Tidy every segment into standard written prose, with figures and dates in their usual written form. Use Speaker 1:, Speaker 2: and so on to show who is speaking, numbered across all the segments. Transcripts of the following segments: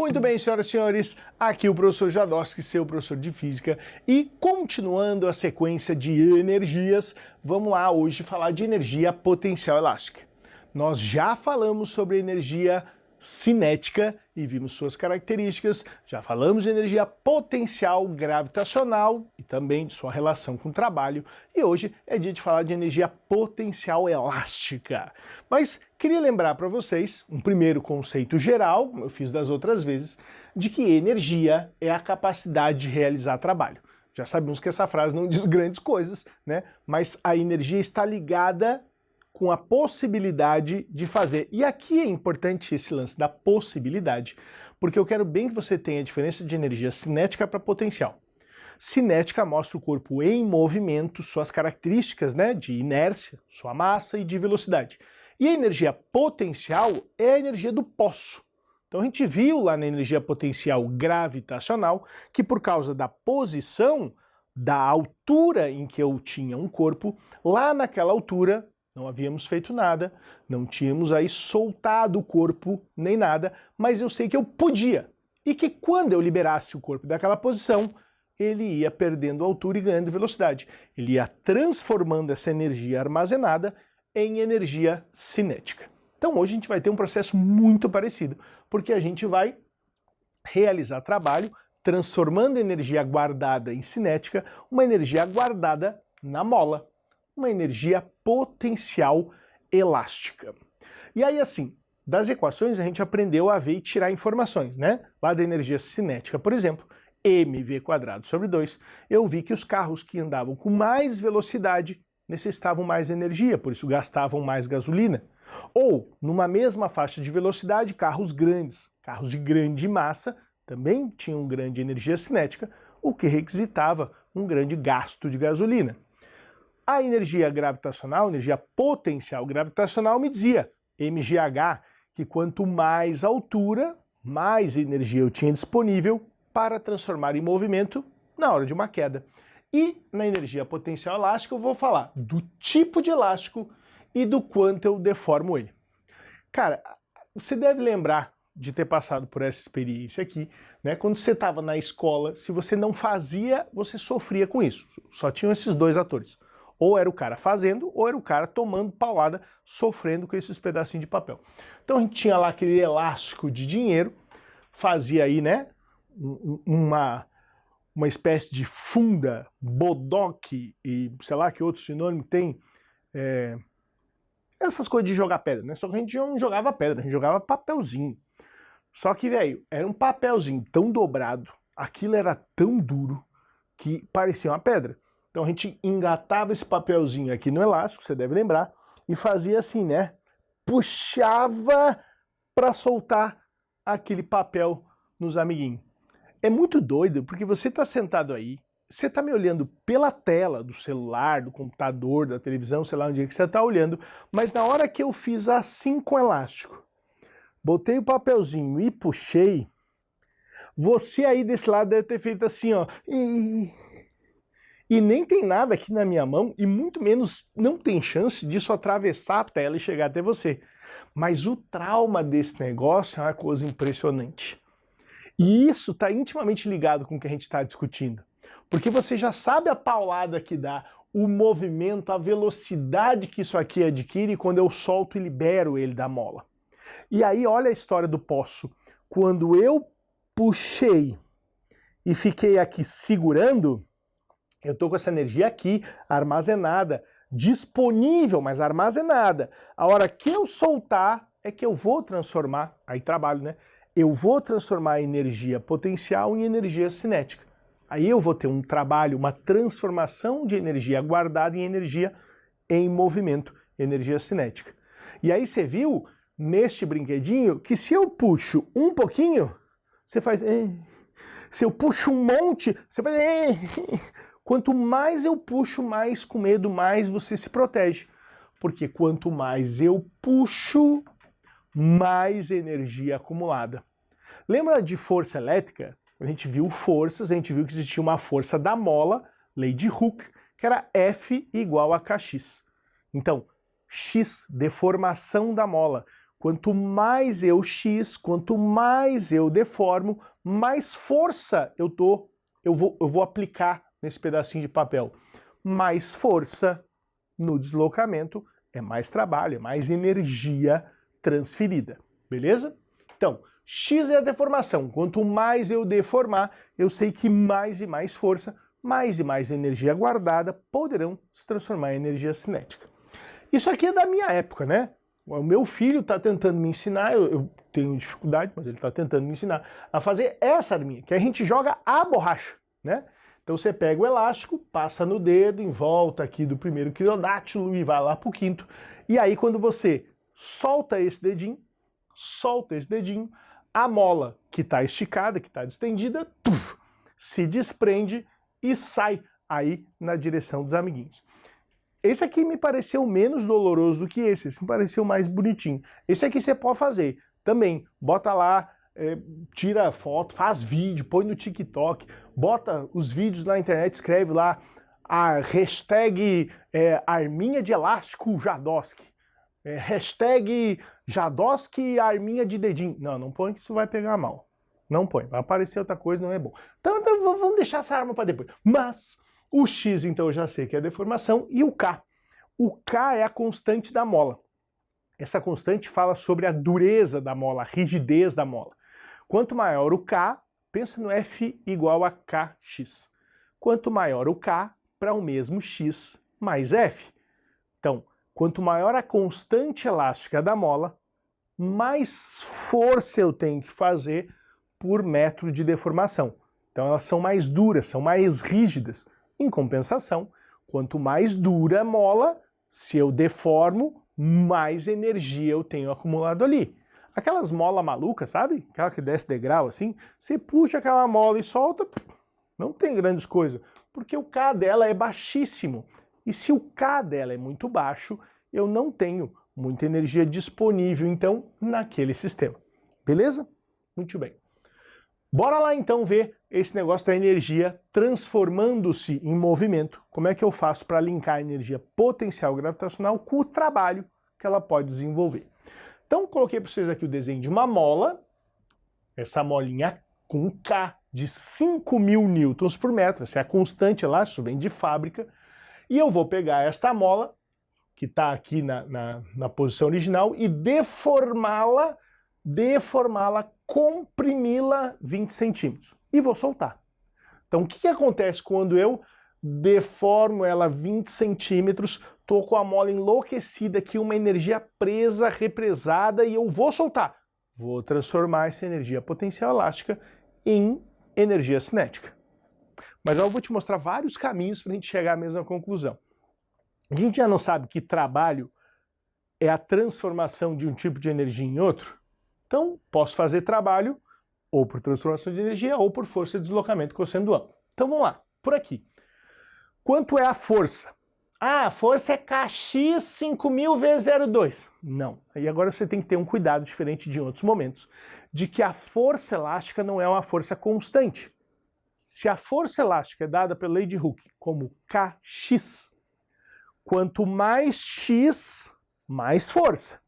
Speaker 1: Muito bem, senhoras e senhores, aqui o professor Jadowski, seu professor de Física, e continuando a sequência de energias, vamos lá hoje falar de energia potencial elástica. Nós já falamos sobre energia cinética e vimos suas características, já falamos de energia potencial gravitacional e também de sua relação com o trabalho, e hoje é dia de falar de energia potencial elástica. Mas queria lembrar para vocês um primeiro conceito geral, como eu fiz das outras vezes, de que energia é a capacidade de realizar trabalho. Já sabemos que essa frase não diz grandes coisas, né? Mas a energia está ligada com a possibilidade de fazer. E aqui é importante esse lance da possibilidade, porque eu quero bem que você tenha a diferença de energia cinética para potencial. Cinética mostra o corpo em movimento, suas características, né, de inércia, sua massa e de velocidade. E a energia potencial é a energia do posso. Então a gente viu lá na energia potencial gravitacional que por causa da posição, da altura em que eu tinha um corpo, lá naquela altura não havíamos feito nada, não tínhamos aí soltado o corpo nem nada, mas eu sei que eu podia. E que quando eu liberasse o corpo daquela posição, ele ia perdendo altura e ganhando velocidade. Ele ia transformando essa energia armazenada em energia cinética. Então hoje a gente vai ter um processo muito parecido, porque a gente vai realizar trabalho transformando energia guardada em cinética, uma energia guardada na mola. Uma energia potencial elástica. E aí, assim, das equações a gente aprendeu a ver e tirar informações, né? Lá da energia cinética, por exemplo, mv²/2, eu vi que os carros que andavam com mais velocidade necessitavam mais energia, por isso gastavam mais gasolina. Ou, numa mesma faixa de velocidade, carros grandes, carros de grande massa, também tinham grande energia cinética, o que requisitava um grande gasto de gasolina. A energia gravitacional, energia potencial gravitacional, me dizia, mgh, que quanto mais altura, mais energia eu tinha disponível para transformar em movimento na hora de uma queda. E na energia potencial elástica eu vou falar do tipo de elástico e do quanto eu deformo ele. Cara, você deve lembrar de ter passado por essa experiência aqui, né? Quando você estava na escola, se você não fazia, você sofria com isso. Só tinham esses dois atores. Ou era o cara fazendo, ou era o cara tomando paulada, sofrendo com esses pedacinhos de papel. Então a gente tinha lá aquele elástico de dinheiro, fazia aí, né, uma espécie de funda, bodoque e sei lá que outro sinônimo tem, essas coisas de jogar pedra, né? Só que a gente não jogava pedra, a gente jogava papelzinho. Só que, velho, era um papelzinho tão dobrado, aquilo era tão duro que parecia uma pedra. Então a gente engatava esse papelzinho aqui no elástico, você deve lembrar, e fazia assim, né? Puxava para soltar aquele papel nos amiguinhos. É muito doido, porque você está sentado aí, você está me olhando pela tela do celular, do computador, da televisão, sei lá onde é que você está olhando, mas na hora que eu fiz assim com o elástico, botei o papelzinho e puxei, você aí desse lado deve ter feito assim, ó. E nem tem nada aqui na minha mão, e muito menos não tem chance disso atravessar a tela e chegar até você. Mas o trauma desse negócio é uma coisa impressionante. E isso está intimamente ligado com o que a gente está discutindo. Porque você já sabe a paulada que dá, o movimento, a velocidade que isso aqui adquire quando eu solto e libero ele da mola. E aí olha a história do poço. Quando eu puxei e fiquei aqui segurando, eu estou com essa energia aqui, armazenada, disponível, mas armazenada. A hora que eu soltar é que eu vou transformar, aí trabalho, né? Eu vou transformar a energia potencial em energia cinética. Aí eu vou ter um trabalho, uma transformação de energia guardada em energia em movimento, energia cinética. E aí você viu, neste brinquedinho, que se eu puxo um pouquinho, você faz... Se eu puxo um monte, você faz... Quanto mais eu puxo, mais com medo, mais você se protege. Porque quanto mais eu puxo, mais energia acumulada. Lembra de força elétrica? A gente viu forças, a gente viu que existia uma força da mola, lei de Hooke, que era F igual a Kx. Então, X, deformação da mola. quanto mais eu x, quanto mais eu deformo, mais força eu vou aplicar nesse pedacinho de papel. Mais força no deslocamento é mais trabalho, é mais energia transferida, beleza? Então, x é a deformação. Quanto mais eu deformar, eu sei que mais e mais força, mais e mais energia guardada poderão se transformar em energia cinética. Isso aqui é da minha época, né? O meu filho está tentando me ensinar, eu tenho dificuldade, mas ele está tentando me ensinar a fazer essa arminha, que a gente joga a borracha, né? Então você pega o elástico, passa no dedo, em volta aqui do primeiro quirodátilo e vai lá pro quinto. E aí quando você solta esse dedinho, a mola que está esticada, que está distendida, se desprende e sai aí na direção dos amiguinhos. Esse aqui me pareceu menos doloroso do que esse me pareceu mais bonitinho. Esse aqui você pode fazer também, bota lá, tira foto, faz vídeo, põe no TikTok, bota os vídeos na internet, escreve lá a hashtag arminha de elástico Jadosky, hashtag Jadosky arminha de dedinho. Não põe que isso vai pegar mal. Não põe, vai aparecer outra coisa, não é bom. Então vamos deixar essa arma para depois. Mas o x, então, eu já sei que é a deformação, e o k. O k é a constante da mola. Essa constante fala sobre a dureza da mola, a rigidez da mola. Quanto maior o k, pensa no F igual a kx. Quanto maior o k, para o mesmo x mais F. Então, quanto maior a constante elástica da mola, mais força eu tenho que fazer por metro de deformação. Então elas são mais duras, são mais rígidas. Em compensação, quanto mais dura a mola, se eu deformo, mais energia eu tenho acumulado ali. Aquelas molas malucas, sabe? Aquela que desce degrau assim, você puxa aquela mola e solta, não tem grandes coisas, porque o K dela é baixíssimo. E se o K dela é muito baixo, eu não tenho muita energia disponível, então, naquele sistema. Beleza? Muito bem. Bora lá então ver esse negócio da energia transformando-se em movimento. Como é que eu faço para linkar a energia potencial gravitacional com o trabalho que ela pode desenvolver? Então coloquei para vocês aqui o desenho de uma mola, essa molinha com K de 5.000 newtons por metro, essa é a constante lá, isso vem de fábrica, e eu vou pegar esta mola, que está aqui na posição original, e deformá-la, comprimi-la 20 centímetros. E vou soltar. Então o que acontece quando eu deformo ela 20 centímetros, estou com a mola enlouquecida aqui, uma energia presa, represada, e eu vou soltar. Vou transformar essa energia potencial elástica em energia cinética. Mas eu vou te mostrar vários caminhos para a gente chegar à mesma conclusão. A gente já não sabe que trabalho é a transformação de um tipo de energia em outro? Então, posso fazer trabalho ou por transformação de energia ou por força de deslocamento cosseno do ângulo. Então vamos lá, por aqui. Quanto é a força? Ah, a força é kx 5.000 vezes 0,2. Não. Aí agora você tem que ter um cuidado diferente de outros momentos, de que a força elástica não é uma força constante. Se a força elástica é dada pela lei de Hooke como kx, quanto mais x, mais força.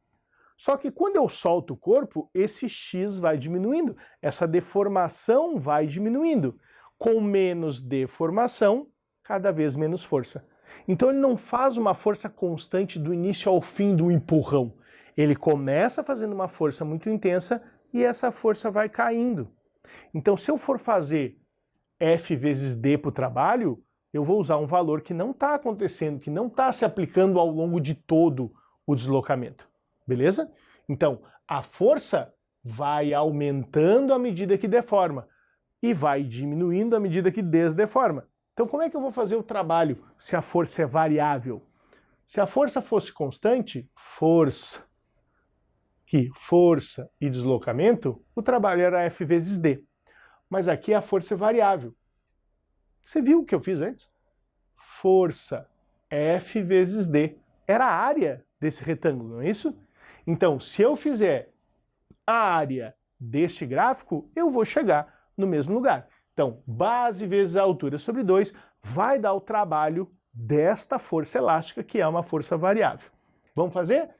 Speaker 1: Só que quando eu solto o corpo, esse x vai diminuindo, essa deformação vai diminuindo. Com menos deformação, cada vez menos força. Então ele não faz uma força constante do início ao fim do empurrão. Ele começa fazendo uma força muito intensa e essa força vai caindo. Então se eu for fazer F vezes D para o trabalho, eu vou usar um valor que não está acontecendo, que não está se aplicando ao longo de todo o deslocamento. Beleza? Então, a força vai aumentando à medida que deforma e vai diminuindo à medida que desdeforma. Então, como é que eu vou fazer o trabalho se a força é variável? Se a força fosse constante, força e deslocamento, o trabalho era F vezes D. Mas aqui a força é variável. Você viu o que eu fiz antes? Força F vezes D. Era a área desse retângulo, não é isso? Então, se eu fizer a área deste gráfico, eu vou chegar no mesmo lugar. Então, base vezes a altura sobre 2 vai dar o trabalho desta força elástica, que é uma força variável. Vamos fazer?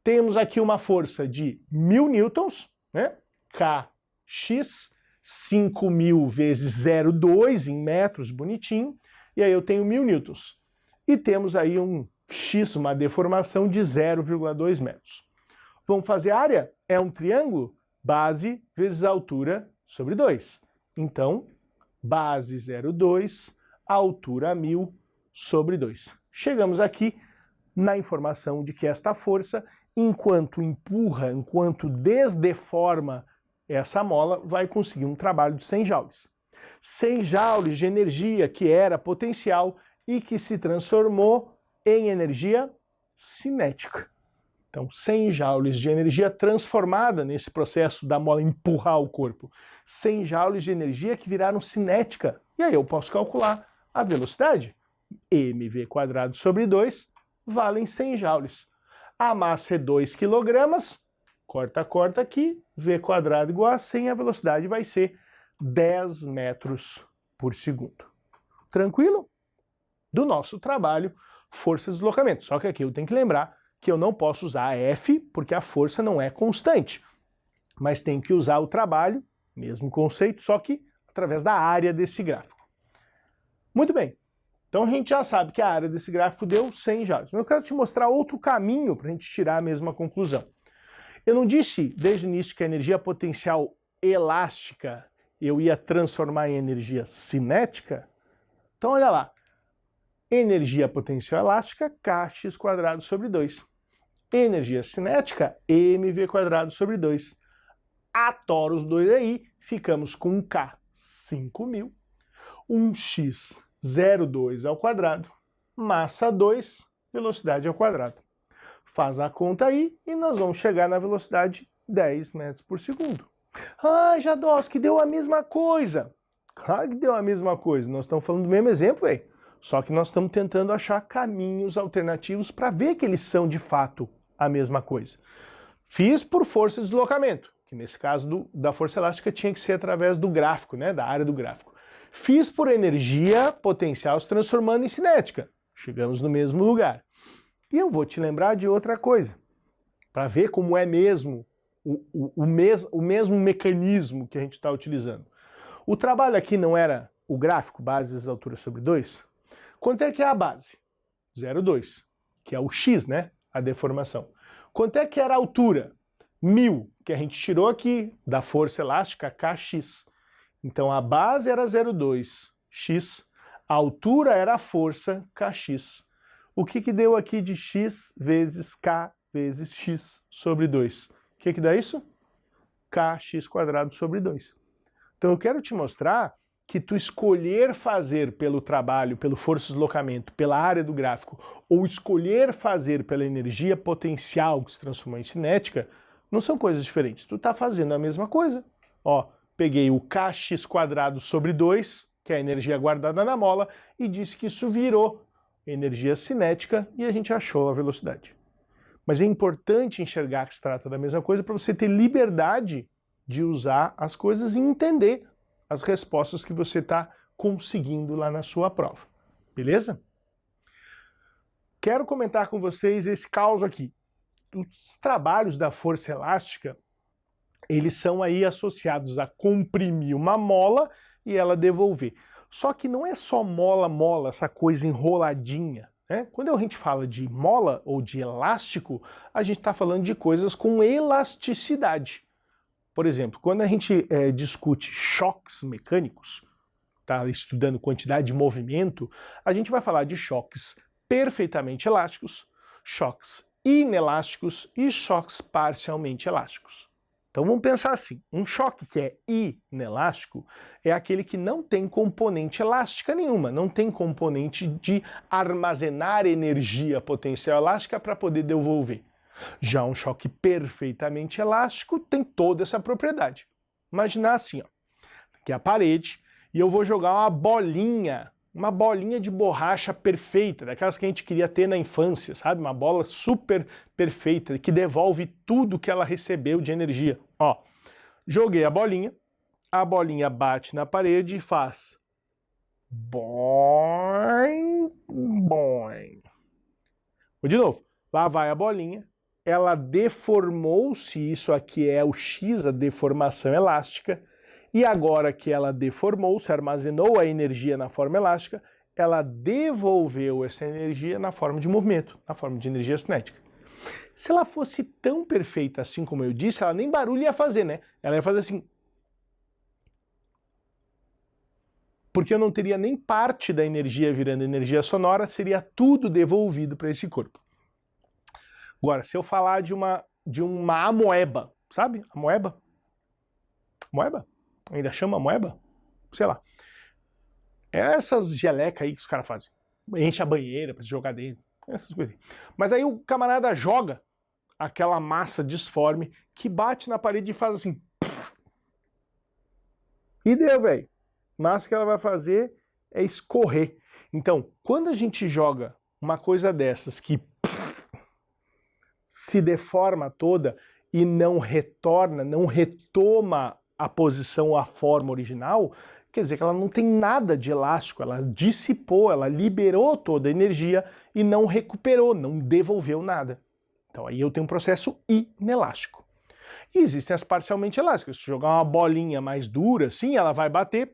Speaker 1: Temos aqui uma força de 1000 newtons, né? Kx, 5.000 vezes 0,2 em metros, bonitinho. E aí eu tenho 1000 newtons. E temos aí um x, uma deformação de 0,2 metros. Vamos fazer a área? É um triângulo? Base vezes altura sobre 2. Então, base 0,2, altura 1000 sobre 2. Chegamos aqui na informação de que esta força, enquanto empurra, enquanto desdeforma essa mola, vai conseguir um trabalho de 100 joules. 100 joules de energia que era potencial e que se transformou em energia cinética. Então, 100 joules de energia transformada nesse processo da mola empurrar o corpo. 100 joules de energia que viraram cinética. E aí eu posso calcular a velocidade. mv² sobre 2 valem 100 joules. A massa é 2 kg, corta aqui, v² igual a 100, a velocidade vai ser 10 metros por segundo. Tranquilo? Do nosso trabalho, força de deslocamento. Só que aqui eu tenho que lembrar que eu não posso usar a F, porque a força não é constante. Mas tenho que usar o trabalho, mesmo conceito, só que através da área desse gráfico. Muito bem. Então a gente já sabe que a área desse gráfico deu 100 joules. Mas eu quero te mostrar outro caminho para a gente tirar a mesma conclusão. Eu não disse desde o início que a energia potencial elástica eu ia transformar em energia cinética? Então olha lá. Energia potencial elástica, Kx² sobre 2. Energia cinética, mv² sobre 2. Atora os dois aí, ficamos com um K, 5.000, um X, 0,2 ao quadrado, massa 2, velocidade ao quadrado. Faz a conta aí e nós vamos chegar na velocidade 10 metros por segundo. Ah, Jadowski, deu a mesma coisa. Claro que deu a mesma coisa, nós estamos falando do mesmo exemplo, velho. Só que nós estamos tentando achar caminhos alternativos para ver que eles são de fato a mesma coisa. Fiz por força de deslocamento, que nesse caso da força elástica tinha que ser através do gráfico, né, da área do gráfico. Fiz por energia potencial se transformando em cinética. Chegamos no mesmo lugar. E eu vou te lembrar de outra coisa, para ver como é mesmo o mesmo mecanismo que a gente está utilizando. O trabalho aqui não era o gráfico, base vezes altura sobre 2? Quanto é que é a base? 0,2, que é o x, né? A deformação. Quanto é que era a altura? 1000, que a gente tirou aqui da força elástica, Kx. Então a base era 0,2, x. A altura era a força, Kx. O que deu aqui de x vezes k vezes x sobre 2? O que dá isso? Kx² sobre 2. Então eu quero te mostrar que tu escolher fazer pelo trabalho, pelo força de deslocamento, pela área do gráfico, ou escolher fazer pela energia potencial que se transformou em cinética, não são coisas diferentes. Tu está fazendo a mesma coisa. Ó, peguei o Kx² sobre 2, que é a energia guardada na mola, e disse que isso virou energia cinética e a gente achou a velocidade. Mas é importante enxergar que se trata da mesma coisa para você ter liberdade de usar as coisas e entender as respostas que você está conseguindo lá na sua prova. Beleza? Quero comentar com vocês esse caos aqui. Os trabalhos da força elástica, eles são aí associados a comprimir uma mola e ela devolver. Só que não é só mola, essa coisa enroladinha, né? Quando a gente fala de mola ou de elástico, a gente está falando de coisas com elasticidade. Por exemplo, quando a gente discute choques mecânicos, tá estudando quantidade de movimento, a gente vai falar de choques perfeitamente elásticos, choques inelásticos e choques parcialmente elásticos. Então vamos pensar assim, um choque que é inelástico é aquele que não tem componente elástica nenhuma, não tem componente de armazenar energia potencial elástica para poder devolver. Já um choque perfeitamente elástico tem toda essa propriedade. Imaginar assim, ó, aqui é a parede, e eu vou jogar uma bolinha de borracha perfeita, daquelas que a gente queria ter na infância, sabe? Uma bola super perfeita, que devolve tudo que ela recebeu de energia. Ó, joguei a bolinha bate na parede e faz boing, boing. Vou de novo, lá vai a bolinha, ela deformou-se, isso aqui é o X, a deformação elástica, e agora que ela deformou-se, armazenou a energia na forma elástica, ela devolveu essa energia na forma de movimento, na forma de energia cinética. Se ela fosse tão perfeita assim como eu disse, ela nem barulho ia fazer, né? Ela ia fazer assim. Porque eu não teria nem parte da energia virando energia sonora, seria tudo devolvido para esse corpo. Agora, se eu falar de uma amoeba, sabe? Amoeba? Moeba? Ainda chama moeba? Sei lá. É essas gelecas aí que os caras fazem. Enche a banheira pra se jogar dentro. Essas coisas. Mas aí o camarada joga aquela massa disforme que bate na parede e faz assim. Pff. E deu, velho. Massa que ela vai fazer é escorrer. Então, quando a gente joga uma coisa dessas que se deforma toda e não retorna, não retoma a posição, a forma original, quer dizer que ela não tem nada de elástico, ela dissipou, ela liberou toda a energia e não recuperou, não devolveu nada. Então aí eu tenho um processo inelástico. E existem as parcialmente elásticas. Se jogar uma bolinha mais dura, sim, ela vai bater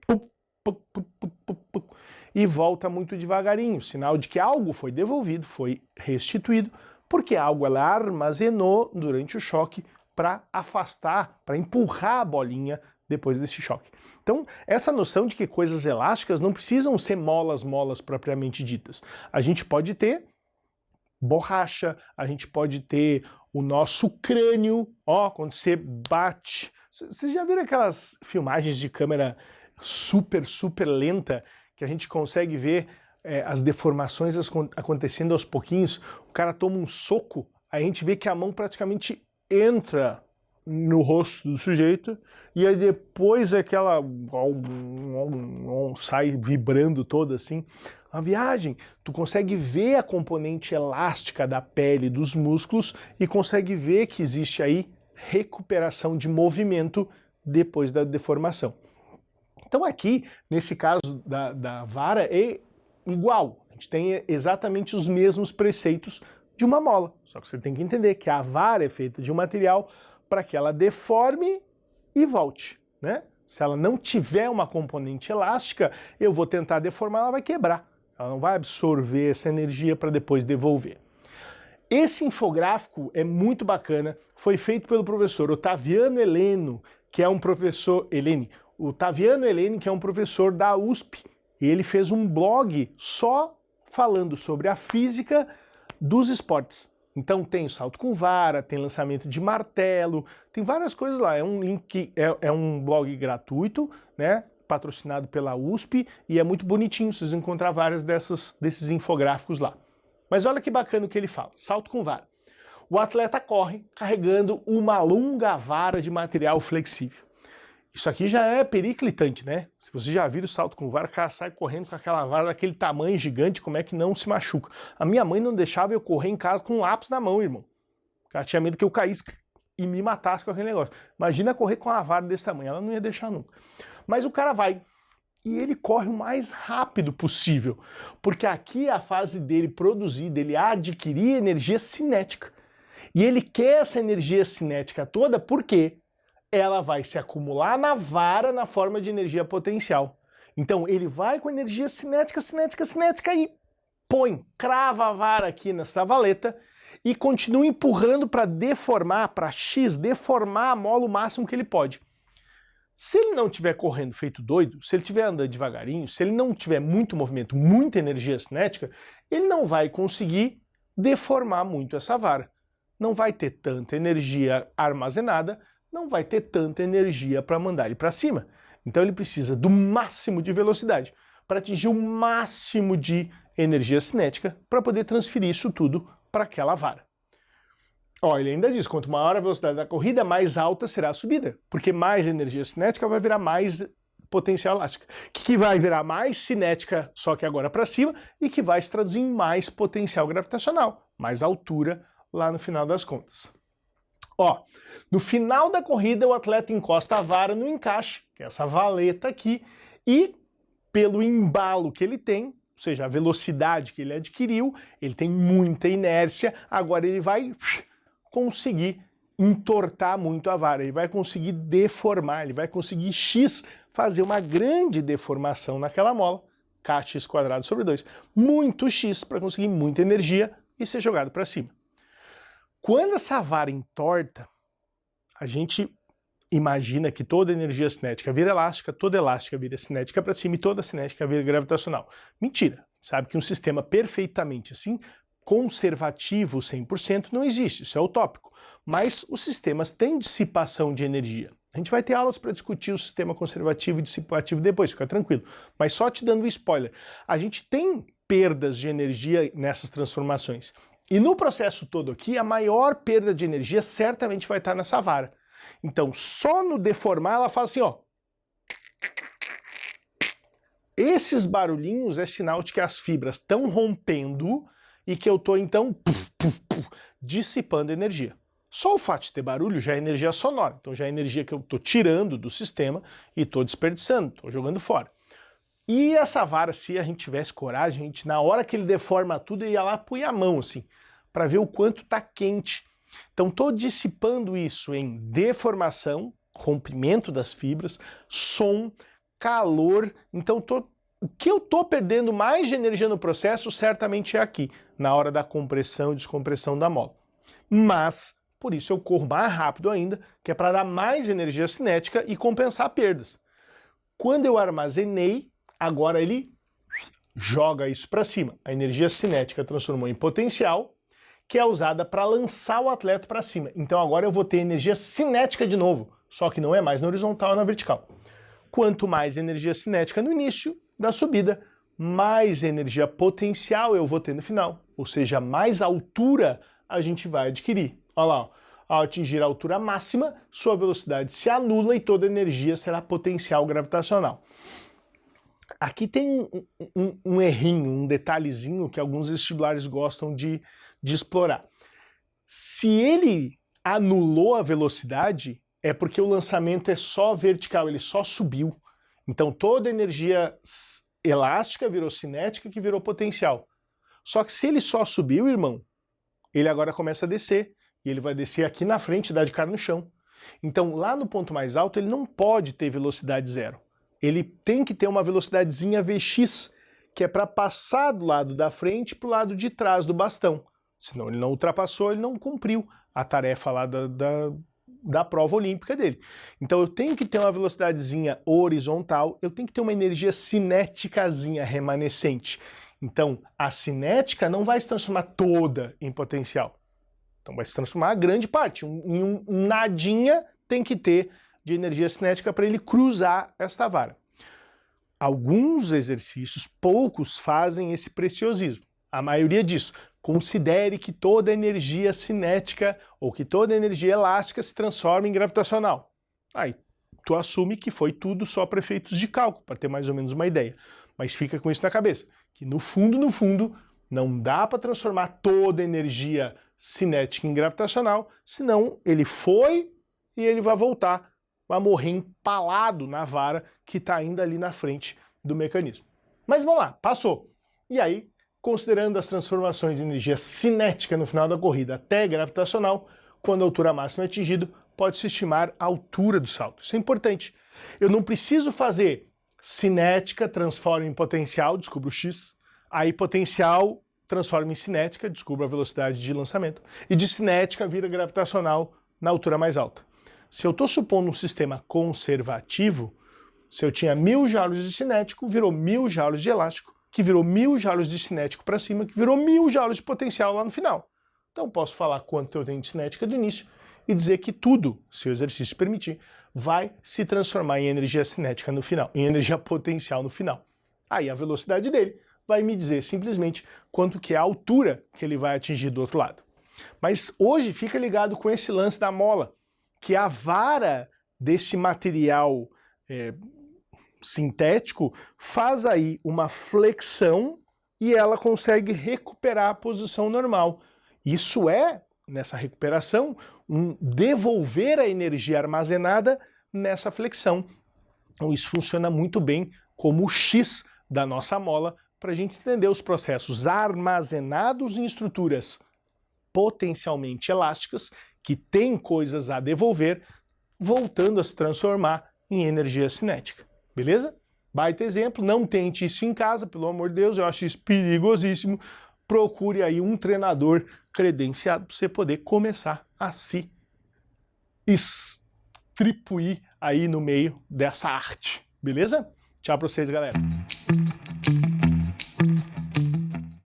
Speaker 1: e volta muito devagarinho, sinal de que algo foi devolvido, foi restituído, porque algo ela armazenou durante o choque para afastar, para empurrar a bolinha depois desse choque. Então, essa noção de que coisas elásticas não precisam ser molas propriamente ditas. A gente pode ter borracha, a gente pode ter o nosso crânio, ó, quando você bate. Vocês já viram aquelas filmagens de câmera super lenta que a gente consegue ver as deformações acontecendo aos pouquinhos? O cara toma um soco, a gente vê que a mão praticamente entra no rosto do sujeito e aí depois aquela sai vibrando toda assim. A viagem, tu consegue ver a componente elástica da pele, dos músculos e consegue ver que existe aí recuperação de movimento depois da deformação. Então aqui, nesse caso da vara, é igual. A gente tem exatamente os mesmos preceitos de uma mola. Só que você tem que entender que a vara é feita de um material para que ela deforme e volte, né? Se ela não tiver uma componente elástica, eu vou tentar deformar, ela vai quebrar. Ela não vai absorver essa energia para depois devolver. Esse infográfico é muito bacana, foi feito pelo professor Otaviano Heleno, que é um professor... Otaviano Heleno, que é um professor da USP, e ele fez um blog só falando sobre a física dos esportes. Então tem salto com vara, tem lançamento de martelo, tem várias coisas lá. É um link, é um blog gratuito, né? Patrocinado pela USP, e é muito bonitinho, vocês vão encontrar várias desses infográficos lá. Mas olha que bacana o que ele fala, salto com vara. O atleta corre carregando uma longa vara de material flexível. Isso aqui já é periclitante, né? Se você já viu o salto com vara, o cara sai correndo com aquela vara daquele tamanho gigante, como é que não se machuca? A minha mãe não deixava eu correr em casa com um lápis na mão, irmão. Ela tinha medo que eu caísse e me matasse com aquele negócio. Imagina correr com uma vara desse tamanho, ela não ia deixar nunca. Mas o cara vai, e ele corre o mais rápido possível, porque aqui é a fase dele produzir, dele adquirir energia cinética. E ele quer essa energia cinética toda porque ela vai se acumular na vara na forma de energia potencial. Então ele vai com energia cinética e crava a vara aqui nessa valeta e continua empurrando para deformar, para X, deformar a mola o máximo que ele pode. Se ele não estiver correndo feito doido, se ele estiver andando devagarinho, se ele não tiver muito movimento, muita energia cinética, ele não vai conseguir deformar muito essa vara. Não vai ter tanta energia armazenada, não vai ter tanta energia para mandar ele para cima. Então ele precisa do máximo de velocidade para atingir o máximo de energia cinética para poder transferir isso tudo para aquela vara. Ó, ele ainda diz, quanto maior a velocidade da corrida, mais alta será a subida, porque mais energia cinética vai virar mais potencial elástica, que vai virar mais cinética, só que agora para cima, e que vai se traduzir em mais potencial gravitacional, mais altura lá no final das contas. Ó, no final da corrida o atleta encosta a vara no encaixe, que é essa valeta aqui, e pelo embalo que ele tem, ou seja, a velocidade que ele adquiriu, ele tem muita inércia, agora ele vai conseguir entortar muito a vara, ele vai conseguir deformar, ele vai conseguir X fazer uma grande deformação naquela mola, kx² sobre 2, muito X para conseguir muita energia e ser jogado para cima. Quando essa vara entorta, a gente imagina que toda energia cinética vira elástica, toda elástica vira cinética para cima e toda cinética vira gravitacional. Mentira! Sabe que um sistema perfeitamente assim, conservativo 100% não existe, isso é utópico. Mas os sistemas têm dissipação de energia. A gente vai ter aulas para discutir o sistema conservativo e dissipativo depois, fica tranquilo. Mas só te dando um spoiler, a gente tem perdas de energia nessas transformações. E no processo todo aqui, a maior perda de energia certamente vai estar nessa vara. Então, só no deformar ela faz assim, ó. Esses barulhinhos é sinal de que as fibras estão rompendo e que eu estou, então, dissipando energia. Só o fato de ter barulho já é energia sonora, então já é energia que eu estou tirando do sistema e estou desperdiçando, estou jogando fora. E essa vara, se a gente tivesse coragem, a gente, na hora que ele deforma tudo, ia lá punha a mão assim, para ver o quanto está quente. Então estou dissipando isso em deformação, rompimento das fibras, som, calor. Então o que eu estou perdendo mais de energia no processo certamente é aqui, na hora da compressão e descompressão da mola. Mas por isso eu corro mais rápido ainda, que é para dar mais energia cinética e compensar perdas. Quando eu armazenei, agora ele joga isso para cima. A energia cinética transformou em potencial, que é usada para lançar o atleta para cima. Então agora eu vou ter energia cinética de novo, só que não é mais na horizontal, é na vertical. Quanto mais energia cinética no início da subida, mais energia potencial eu vou ter no final. Ou seja, mais altura a gente vai adquirir. Olha lá, ó. Ao atingir a altura máxima, sua velocidade se anula e toda a energia será potencial gravitacional. Aqui tem um errinho, um detalhezinho que alguns vestibulares gostam de explorar. Se ele anulou a velocidade, é porque o lançamento é só vertical, ele só subiu. Então toda a energia elástica virou cinética, que virou potencial. Só que se ele só subiu, irmão, ele agora começa a descer. E ele vai descer aqui na frente e dar de cara no chão. Então lá no ponto mais alto ele não pode ter velocidade zero. Ele tem que ter uma velocidadezinha Vx, que é para passar do lado da frente para o lado de trás do bastão. Senão ele não ultrapassou, ele não cumpriu a tarefa lá da prova olímpica dele. Então eu tenho que ter uma velocidadezinha horizontal, eu tenho que ter uma energia cinéticazinha remanescente. Então a cinética não vai se transformar toda em potencial. Então vai se transformar a grande parte. Um nadinha tem que ter de energia cinética para ele cruzar esta vara. Alguns exercícios, poucos, fazem esse preciosismo. A maioria diz, considere que toda energia cinética ou que toda energia elástica se transforma em gravitacional. Aí tu assume que foi tudo só para efeitos de cálculo, para ter mais ou menos uma ideia. Mas fica com isso na cabeça, que no fundo, não dá para transformar toda a energia cinética em gravitacional, senão ele foi e ele vai voltar, vai morrer empalado na vara que está ainda ali na frente do mecanismo. Mas vamos lá, passou. E aí, considerando as transformações de energia cinética no final da corrida até gravitacional, quando a altura máxima é atingida, pode-se estimar a altura do salto. Isso é importante. Eu não preciso fazer cinética, transforma em potencial, descubro o X, aí potencial transforma em cinética, descubra a velocidade de lançamento, e de cinética vira gravitacional na altura mais alta. Se eu estou supondo um sistema conservativo, se eu tinha 1000 joules de cinético, virou 1000 joules de elástico, que virou 1000 joules de cinético para cima, que virou 1000 joules de potencial lá no final. Então posso falar quanto eu tenho de cinética do início e dizer que tudo, se o exercício permitir, vai se transformar em energia cinética no final, em energia potencial no final. Aí a velocidade dele vai me dizer simplesmente quanto que é a altura que ele vai atingir do outro lado. Mas hoje fica ligado com esse lance da mola, que a vara desse material sintético faz aí uma flexão e ela consegue recuperar a posição normal. Isso é, nessa recuperação, um devolver a energia armazenada nessa flexão. Então isso funciona muito bem como o X da nossa mola, para a gente entender os processos armazenados em estruturas potencialmente elásticas, que têm coisas a devolver, voltando a se transformar em energia cinética. Beleza? Baita exemplo, não tente isso em casa, pelo amor de Deus, eu acho isso perigosíssimo. Procure aí um treinador credenciado para você poder começar a se distribuir aí no meio dessa arte. Beleza? Tchau para vocês, galera.